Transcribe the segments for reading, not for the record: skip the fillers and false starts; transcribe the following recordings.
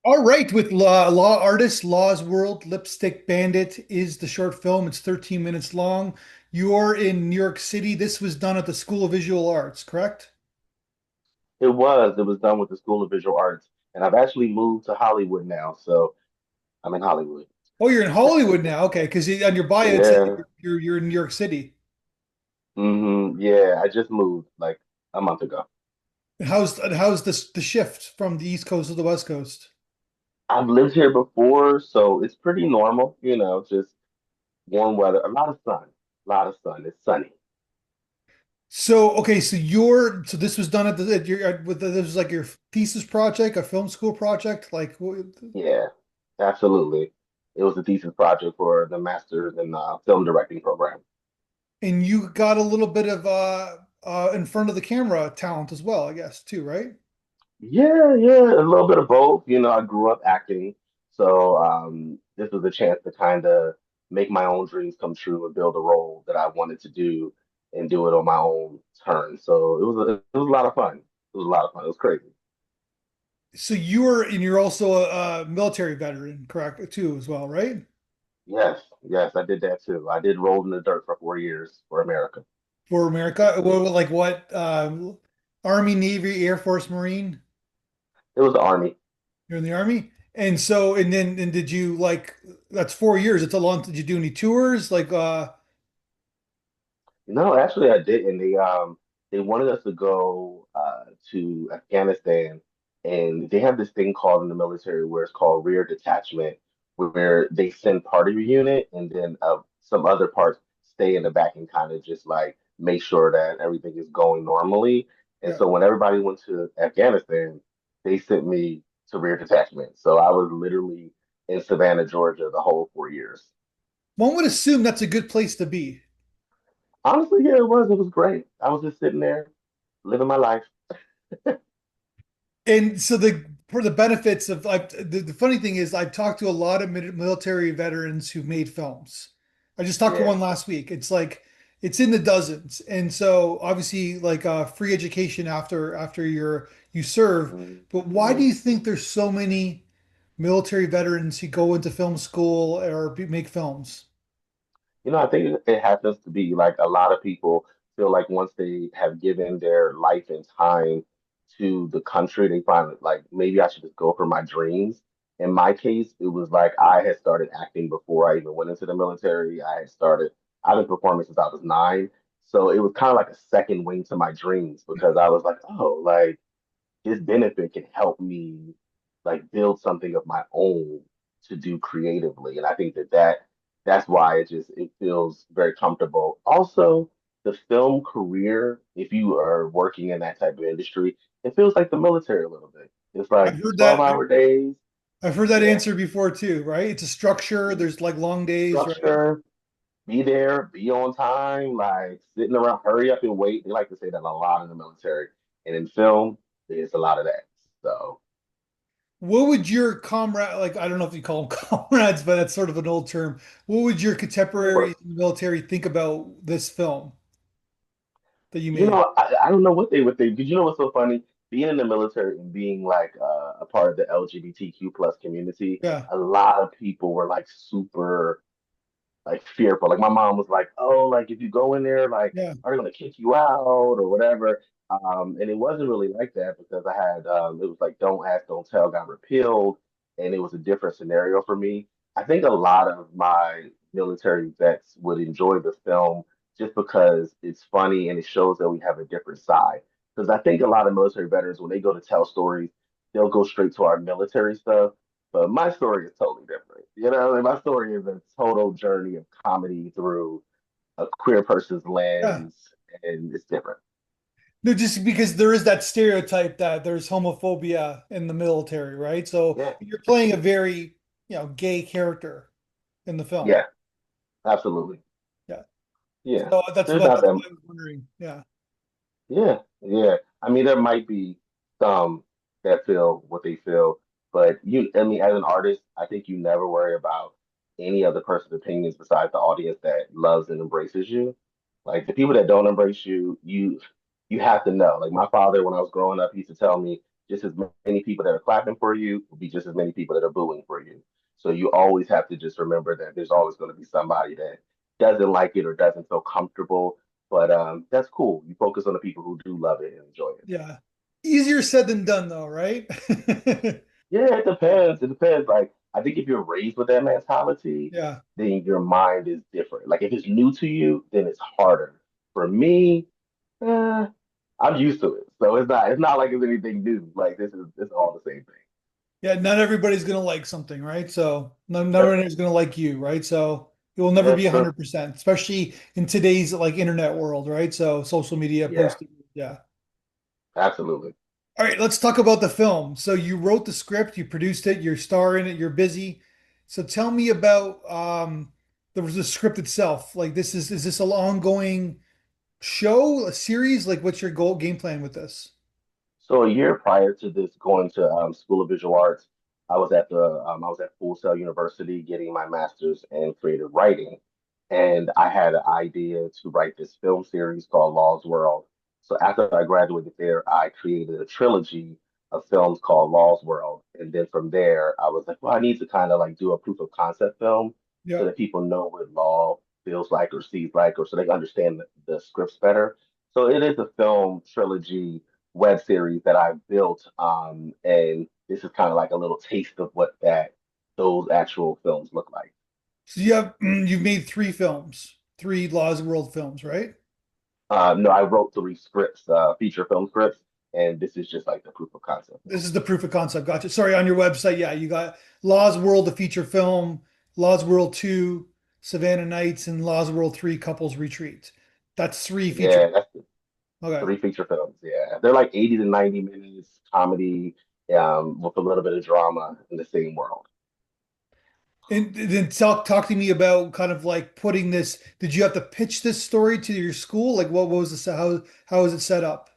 All right, with Law Artist, Law's World, Lipstick Bandit is the short film. It's 13 minutes long. You're in New York City. This was done at the School of Visual Arts, correct? It was done with the School of Visual Arts, and I've actually moved to Hollywood now, so I'm in Hollywood. Oh, you're in Hollywood now. Okay, because on your bio it said Yeah, you're in New York City. yeah, I just moved like a month ago. How's the shift from the East Coast to the West Coast? I've lived here before, so it's pretty normal, just warm weather, a lot of sun. It's sunny. So okay, so this was done at your this was like your thesis project, a film school project, like Yeah, absolutely. It was a thesis project for the master's in film directing program. and you got a little bit of in front of the camera talent as well, I guess, too, right? Yeah, yeah, a little bit of both. I grew up acting, so this was a chance to kind of make my own dreams come true and build a role that I wanted to do and do it on my own terms. So it was a lot of fun. It was a lot of fun. It was crazy. So you're also a military veteran, correct, too, as well, right? Yes, yes, I did that too. I did roll in the dirt for 4 years for America. For America, well, like what? Army, Navy, Air Force, Marine. It was the Army. You're in the Army, and so and did you like that's 4 years? It's a long. Did you do any tours? Like, No, actually, I didn't. They wanted us to go to Afghanistan, and they have this thing called in the military where it's called rear detachment, where they send part of your unit, and then some other parts stay in the back and kind of just like make sure that everything is going normally. And yeah. so when everybody went to Afghanistan, they sent me to rear detachment. So I was literally in Savannah, Georgia, the whole 4 years. One would assume that's a good place to be. Honestly, yeah, it was. It was great. I was just sitting there living my life. And so the for the benefits of like the funny thing is I've talked to a lot of military veterans who've made films. I just talked to Yeah. one last week. It's like it's in the dozens. And so obviously like free education after you serve. But why do Mhm. you think there's so many military veterans who go into film school or make films? I think it happens to be like a lot of people feel like once they have given their life and time to the country, they find like maybe I should just go for my dreams. In my case, it was like I had started acting before I even went into the military. I've been performing since I was 9. So it was kind of like a second wing to my dreams because I was like, oh, like this benefit can help me like build something of my own to do creatively. And I think that's why it feels very comfortable. Also, the film career, if you are working in that type of industry, it feels like the military a little bit. It's I've like heard that 12-hour days. I've heard that Yeah. answer before too, right? It's a structure. There's like long days, right? Structure, be there, be on time, like sitting around, hurry up and wait. They like to say that a lot in the military. And in film, there's a lot of that. So What would your comrade, like, I don't know if you call them comrades, but that's sort of an old term. What would your contemporaries in the military think about this film that you made? I don't know what they would think. Because what's so funny? Being in the military and being like a part of the LGBTQ plus community, Yeah, a lot of people were like super like fearful. Like my mom was like, "Oh, like if you go in there, like yeah. are they gonna kick you out or whatever?" And it wasn't really like that because I had it was like "Don't Ask, Don't Tell" got repealed, and it was a different scenario for me. I think a lot of my military vets would enjoy the film just because it's funny and it shows that we have a different side. Because I think a lot of military veterans, when they go to tell stories, they'll go straight to our military stuff, but my story is totally different. My story is a total journey of comedy through a queer person's Yeah. lens, and it's different. No, just because there is that stereotype that there's homophobia in the military, right? So Yeah, you're playing a very, gay character in the film. yeah, absolutely. Yeah. Yeah, So there's not that's that. what I was wondering. Yeah. Yeah, yeah. I mean, there might be some that feel what they feel, but I mean, as an artist, I think you never worry about any other person's opinions besides the audience that loves and embraces you. Like the people that don't embrace you, you have to know. Like my father, when I was growing up, he used to tell me, just as many people that are clapping for you will be just as many people that are booing for you. So you always have to just remember that there's always going to be somebody that doesn't like it or doesn't feel comfortable. But that's cool. You focus on the people who do love it and enjoy it. Yeah. Easier said than done though, right? Yeah, it depends. It depends. Like, I think if you're raised with that mentality, Yeah. then your mind is different. Like, if it's new to you, then it's harder. For me, eh, I'm used to it, so it's not like it's anything new. Like, this is all the same thing. Yeah, not everybody's gonna like something, right? So not Yep. everybody's gonna like you, right? So it will never Yeah, be true. 100%, especially in today's like internet world, right? So social media Yeah, posting. Yeah. absolutely. All right, let's talk about the film. So you wrote the script, you produced it, you're starring in it, you're busy. So tell me about the script itself. Like is this an ongoing show, a series? Like what's your goal game plan with this? So a year prior to this, going to School of Visual Arts, I was at Full Sail University getting my master's in creative writing, and I had an idea to write this film series called Law's World. So after I graduated there, I created a trilogy of films called Law's World, and then from there, I was like, well, I need to kind of like do a proof of concept film so Yeah. that people know what law feels like or sees like, or so they understand the scripts better. So it is a film trilogy web series that I built. And this is kind of like a little taste of what that those actual films look like. So you have you've made three films, three Laws of World films, right? No, I wrote three scripts, feature film scripts, and this is just like the proof of concept film. This is the proof of concept. Gotcha. Sorry, on your website, yeah, you got Laws World, the feature film, Laws World 2, Savannah Nights, and Laws World 3, Couples Retreat. That's three feature. Yeah, that's the Okay. three feature films. Yeah, they're like 80 to 90 minutes comedy, with a little bit of drama in the same world. And then talk to me about kind of like putting this. Did you have to pitch this story to your school? Like what was this? How was it set up?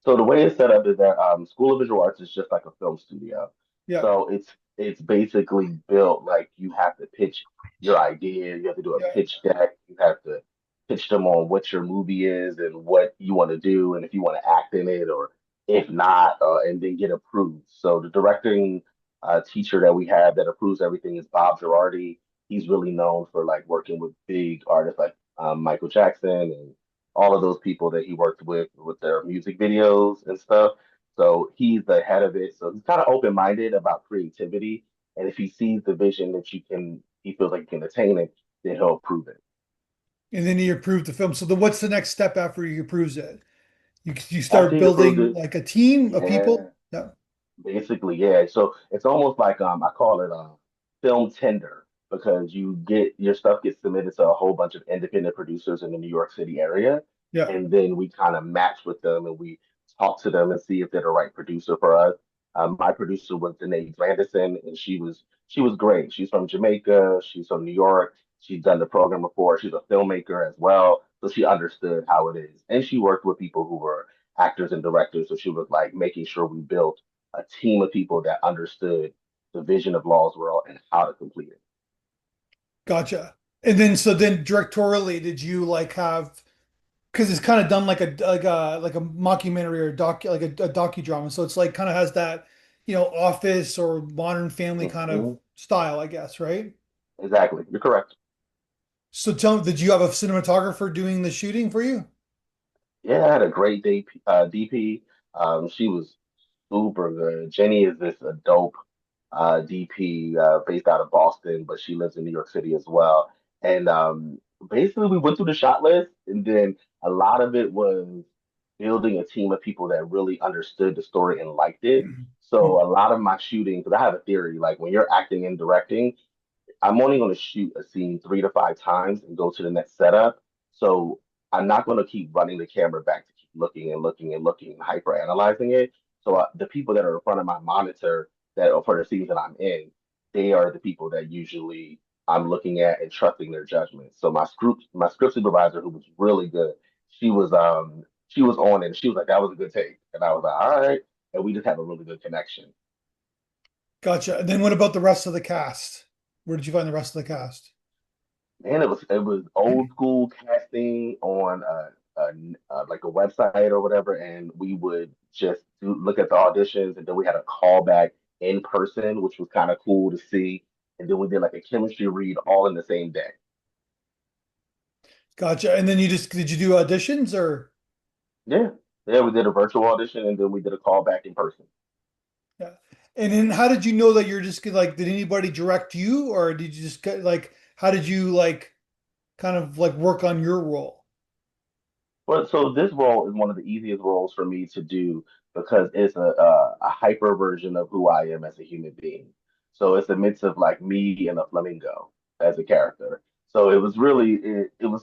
So the way it's set up is that School of Visual Arts is just like a film studio. Yeah. So it's basically built like you have to pitch your idea, you have to do a Yeah. pitch deck, you have to pitch them on what your movie is and what you want to do, and if you want to act in it or if not, and then get approved. So the directing teacher that we have that approves everything is Bob Girardi. He's really known for like working with big artists like Michael Jackson and all of those people that he worked with their music videos and stuff. So he's the head of it. So he's kind of open minded about creativity. And if he sees the vision that he feels like you can attain it, then he'll approve it. And then you approved the film. So what's the next step after you approves it? You After start he approves building it, like a team of yeah, people. Yeah. basically, yeah. So it's almost like I call it film tender because you get your stuff gets submitted to a whole bunch of independent producers in the New York City area, Yeah. and then we kind of match with them and we talk to them and see if they're the right producer for us. My producer was Danae Granderson, and she was great. She's from Jamaica. She's from New York. She's done the program before. She's a filmmaker as well, so she understood how it is, and she worked with people who were actors and directors. So she was like making sure we built a team of people that understood the vision of Law's World and how to complete it. Gotcha. And then so then directorially, did you like have because it's kind of done like a mockumentary or a docudrama. So it's like kind of has that, Office or Modern Family kind of Mhm. style, I guess, right? Exactly. You're correct. So did you have a cinematographer doing the shooting for you? Yeah, I had a great day, DP. She was super good. Jenny is this a dope DP based out of Boston, but she lives in New York City as well. And basically, we went through the shot list, and then a lot of it was building a team of people that really understood the story and liked it. So a lot of my shooting, because I have a theory, like when you're acting and directing, I'm only going to shoot a scene 3 to 5 times and go to the next setup. So I'm not going to keep running the camera back to keep looking and looking and looking and hyper analyzing it. So the people that are in front of my monitor that are for the scenes that I'm in, they are the people that usually I'm looking at and trusting their judgment. So my script supervisor, who was really good, she was on it. And she was like, "That was a good take," and I was like, "All right," and we just have a really good connection. Gotcha. And then what about the rest of the cast? Where did you find the rest of the cast? Man, it was old school casting on like a website or whatever, and we would just look at the auditions, and then we had a callback in person, which was kind of cool to see. And then we did like a chemistry read all in the same day. Gotcha. And then you just did you do auditions or Yeah, yeah, we did a virtual audition, and then we did a callback in person. yeah. And then how did you know that you're just like did anybody direct you or did you just get like how did you like kind of like work on your role? Well, so this role is one of the easiest roles for me to do because it's a hyper version of who I am as a human being. So it's a mix of like me and a flamingo as a character. So it was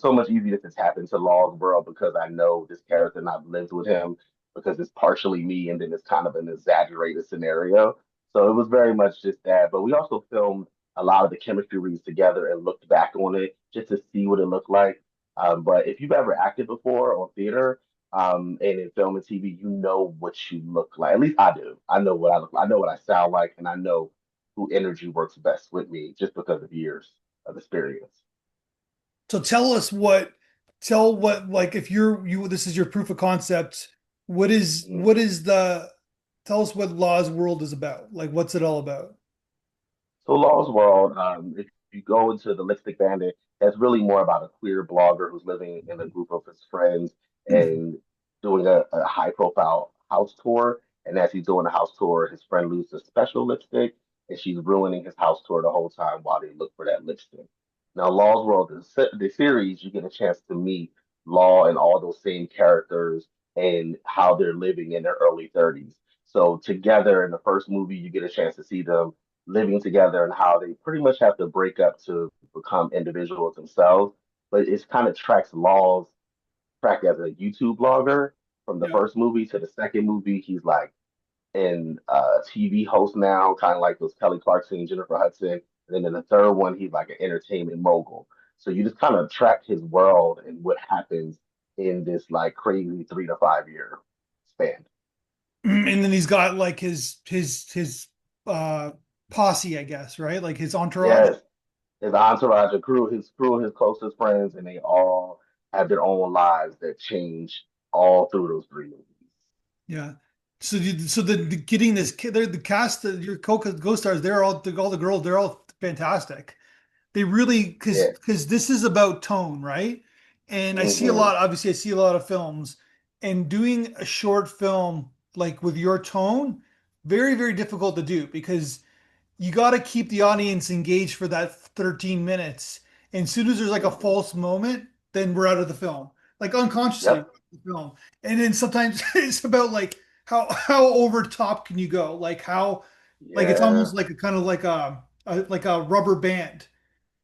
so much easier to tap into Law's world because I know this character and I've lived with him because it's partially me and then it's kind of an exaggerated scenario. So it was very much just that. But we also filmed a lot of the chemistry reads together and looked back on it just to see what it looked like. But if you've ever acted before on theater, and in film and TV, you know what you look like. At least I do. I know what I look like. I know what I sound like, and I know who energy works best with me just because of years of experience. So tell what like if you this is your proof of concept, Mm. what is the tell us what Law's world is about. Like what's it all about? So Law's World, if you go into the Lipstick Bandit, that's really more about a queer blogger who's living in a group of his friends and doing a high profile house tour. And as he's doing the house tour, his friend loses a special lipstick and she's ruining his house tour the whole time while they look for that lipstick. Now, Law's World, the series, you get a chance to meet Law and all those same characters and how they're living in their early 30s. So together in the first movie, you get a chance to see them living together and how they pretty much have to break up to become individuals themselves. But it's kind of tracks Law's track as a YouTube blogger from the Yeah. first movie to the second movie. He's like in TV host now, kind of like those Kelly Clarkson, Jennifer Hudson. And then in the third one, he's like an entertainment mogul. So you just kind of track his world and what happens in this like crazy 3 to 5 year span. And then he's got like his uh posse, I guess, right? Like his entourage. Yes, his entourage, his crew, his closest friends, and they all have their own lives that change all through those 3 movies. Yeah. So the getting this kid, they're the cast, your co-stars, all the girls, they're all fantastic. They really Yeah. because this is about tone, right? And I see a Hmm. lot, obviously, I see a lot of films, and doing a short film like with your tone, very, very difficult to do because you got to keep the audience engaged for that 13 minutes. And as soon as there's like a Hmm. false moment, then we're out of the film. Like unconsciously we're Yep. out of the film. And then sometimes it's about like how over top can you go? Like how like it's Yeah. almost like a kind of like a rubber band.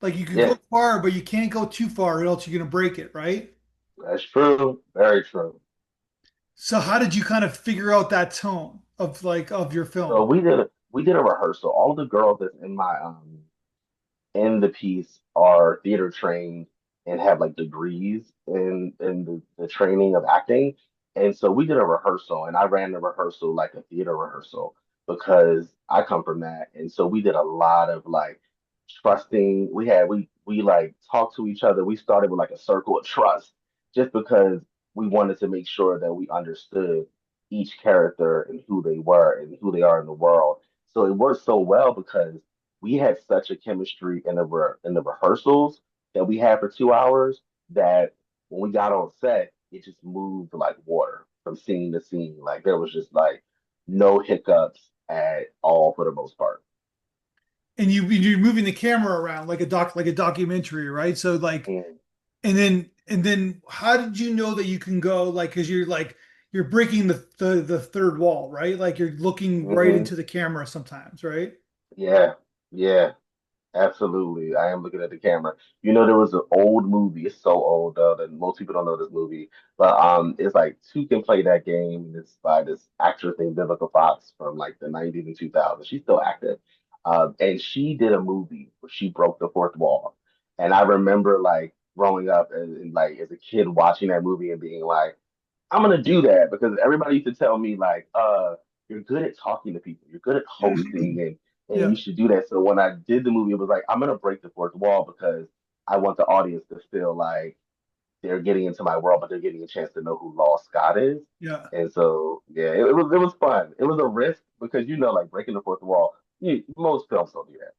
Like you could Yeah. go far, but you can't go too far, or else you're gonna break it, right? That's true. Very true. So how did you kind of figure out that tone of like of your So film? we did a rehearsal. All the girls that's in the piece are theater trained and have like degrees in the training of acting. And so we did a rehearsal and I ran the rehearsal like a theater rehearsal because I come from that. And so we did a lot of like trusting. We like talked to each other. We started with like a circle of trust just because we wanted to make sure that we understood each character and who they were and who they are in the world. So it worked so well because we had such a chemistry in the rehearsals that we had for 2 hours that when we got on set, it just moved like water from scene to scene. Like there was just like no hiccups at all for the most part. And you're moving the camera around like a documentary, right? So like and then how did you know that you can go like because you're breaking the third wall, right? Like you're looking right Mm-hmm. into the camera sometimes, right? Yeah, yeah. Absolutely. I am looking at the camera. You know, there was an old movie. It's so old though that most people don't know this movie. But it's like Two Can Play That Game. It's by this actress named Vivica Fox from like the 90s and 2000s. She's still active. And she did a movie where she broke the fourth wall. And I remember like growing up and like as a kid watching that movie and being like, I'm gonna do that because everybody used to tell me like, you're good at talking to people, you're good at hosting, and you Yeah. should do that. So when I did the movie, it was like I'm gonna break the fourth wall because I want the audience to feel like they're getting into my world, but they're getting a chance to know who Law Scott is. Yeah. And so, yeah, it was fun. It was a risk because like breaking the fourth wall. Most films don't do that.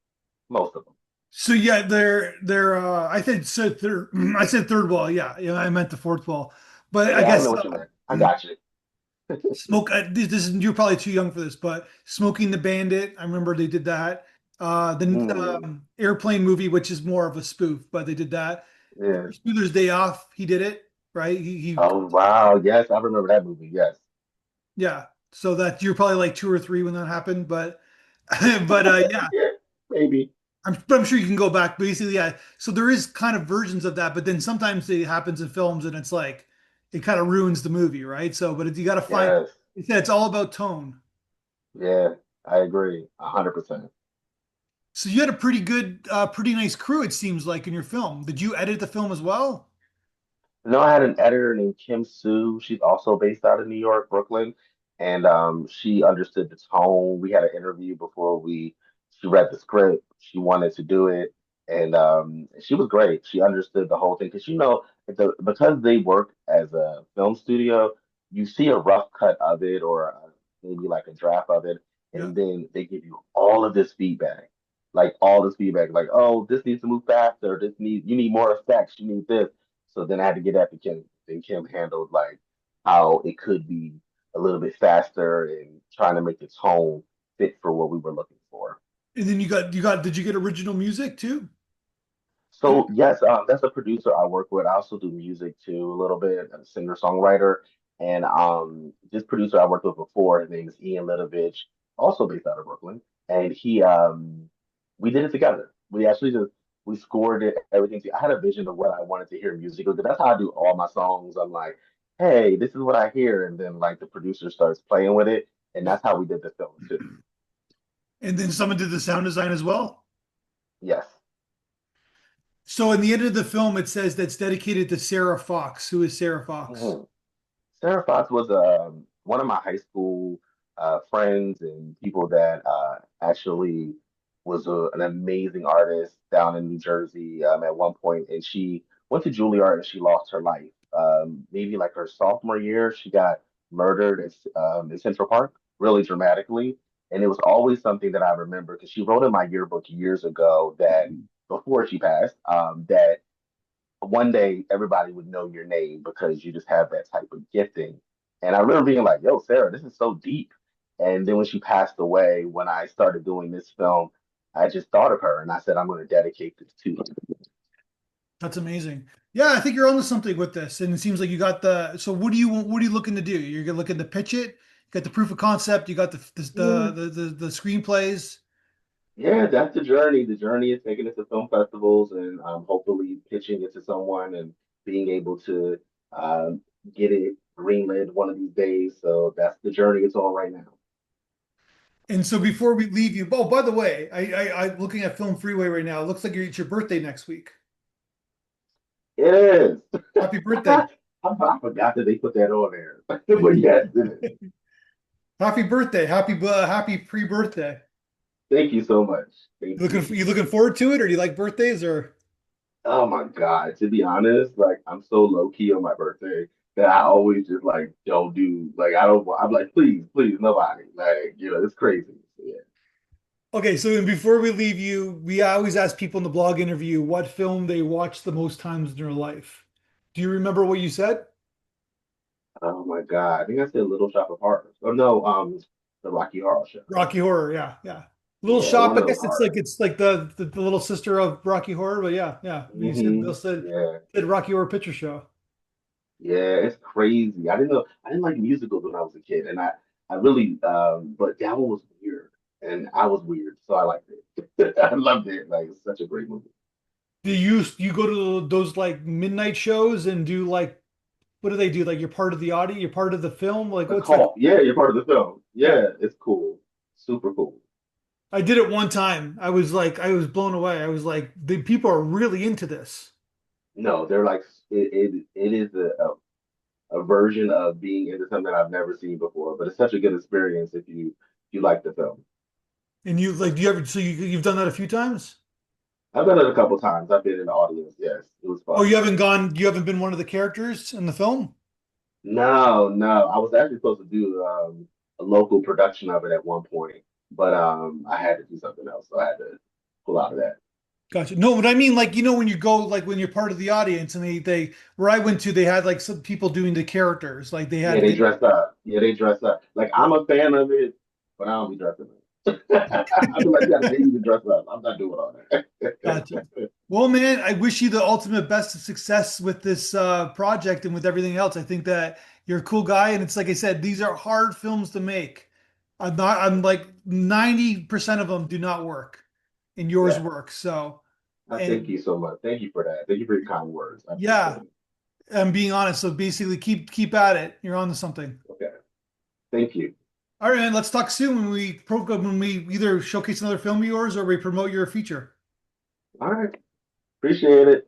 Most of them. So yeah, they're I said third I said third wall, yeah. Yeah, I meant the fourth wall. But I Yeah, I know guess what you meant. I got you. smoke this is you're probably too young for this, but Smoking the Bandit, I remember they did that. The Mm, airplane movie, which is more of a spoof, but they did that. yeah. Ferris Bueller's Day Off, he did it, right? He Oh wow. Yes, I remember that movie. Yes. yeah. So that you're probably like two or three when that happened, but but yeah, Yeah, maybe. I'm sure you can go back. Basically, yeah. So there is kind of versions of that, but then sometimes it happens in films and it's like it kind of ruins the movie, right? So, but you got to find. Yes. It's all about tone. Yeah, I agree. 100%. So you had a pretty good, pretty nice crew, it seems like, in your film. Did you edit the film as well? No, I had an editor named Kim Sue. She's also based out of New York, Brooklyn, and she understood the tone. We had an interview before she read the script. She wanted to do it, and she was great. She understood the whole thing because because they work as a film studio, you see a rough cut of it or maybe like a draft of it, Yeah. and then they give you all of this feedback, like all this feedback, like oh, this needs to move faster. You need more effects. You need this. So then I had to get at the Kim. Then Kim handled like how it could be a little bit faster and trying to make the tone fit for what we were looking for. And then did you get original music too? So yes, that's a producer I work with. I also do music too, a little bit, a singer-songwriter. And this producer I worked with before, his name is Ian Litovich, also based out of Brooklyn. And we did it together. We scored it, everything. I had a vision of what I wanted to hear musically, because that's how I do all my songs. I'm like, hey, this is what I hear, and then like the producer starts playing with it, and Yeah. that's how we did the film too. And then someone did the sound design as well. Yes. So in the end of the film, it says that's dedicated to Sarah Fox. Who is Sarah Fox? Mhm. Sarah Fox was one of my high school friends and people that actually was an amazing artist down in New Jersey at one point, and she went to Juilliard and she lost her life. Maybe like her sophomore year, she got murdered in Central Park, really dramatically, and it was always something that I remember because she wrote in my yearbook years ago that before she passed, that one day everybody would know your name because you just have that type of gifting. And I remember being like, yo, Sarah, this is so deep. And then when she passed away, when I started doing this film, I just thought of her and I said, I'm going to dedicate this to her. That's amazing. Yeah, I think you're onto something with this. And it seems like you got the, so what are you looking to do? You're looking to pitch it, you got the proof of concept, you got the screenplays. Yeah, that's the journey. The journey is taking it to film festivals and hopefully pitching it to someone and being able to get it greenlit one of these days. So that's the journey it's on right now. And so before we leave you, oh, by the way, I looking at Film Freeway right now. It looks like it's your birthday next week. It is. Happy birthday. I forgot that they put that on there. But yes, it is. Happy birthday. Happy pre-birthday. Thank you so much. Thank you. You looking forward to it, or do you like birthdays or Oh my God. To be honest, like I'm so low key on my birthday that I always just like don't do like I don't I'm like, please, please, nobody. Like, it's crazy. So, yeah. okay, so then before we leave you, we always ask people in the blog interview what film they watched the most times in their life. Do you remember what you said? Oh my God. I think I said Little Shop of Horrors. Oh no, the Rocky Horror Show. Rocky Horror, yeah, yeah. Little Yeah, Shop, one I of those guess horror. it's like the little sister of Rocky Horror, but yeah, yeah. You said Hmm. Yeah. said Rocky Horror Picture Show. Yeah, it's crazy. I didn't like musicals when I was a kid, and I really but that one was weird, and I was weird, so I liked it. I loved it. Like it's such a great movie. Do you go to those like midnight shows and do like what do they do? Like you're part of the audio, you're part of the film. Like The what's that? call, yeah, you're part of the film. Yeah. Yeah, it's cool, super cool. I did it one time. I was blown away. I was like, the people are really into this. No, they're like it is a version of being into something I've never seen before, but it's such a good experience if you like the film. And you like, do you ever, so you've done that a few times? I've done it a couple times. I've been in the audience. Yes, it was Oh, fun. you haven't been one of the characters in the film? No, no. I was actually supposed to do a local production of it at one point, but I had to do something else, so I had to pull out of that. Gotcha. No, but I mean, like, when you go, like, when you're part of the audience and where I went to, they had like some people doing the characters. Like, they Yeah, had they the, dress up. Yeah, they dress up. Like I'm a fan of it, but I don't be dressing up. I feel like you gotta pay me to dress up. I'm not doing all that. gotcha. Well, man, I wish you the ultimate best of success with this project and with everything else. I think that you're a cool guy, and it's like I said, these are hard films to make. I'm like 90% of them do not work, and yours Yeah. work. So, I thank and you so much. Thank you for that. Thank you for your kind words. I appreciate yeah, it. I'm being honest. So basically, keep at it. You're on to something. Okay. Thank you. All right, man. Let's talk soon when we either showcase another film of yours or we promote your feature. All right. Appreciate it.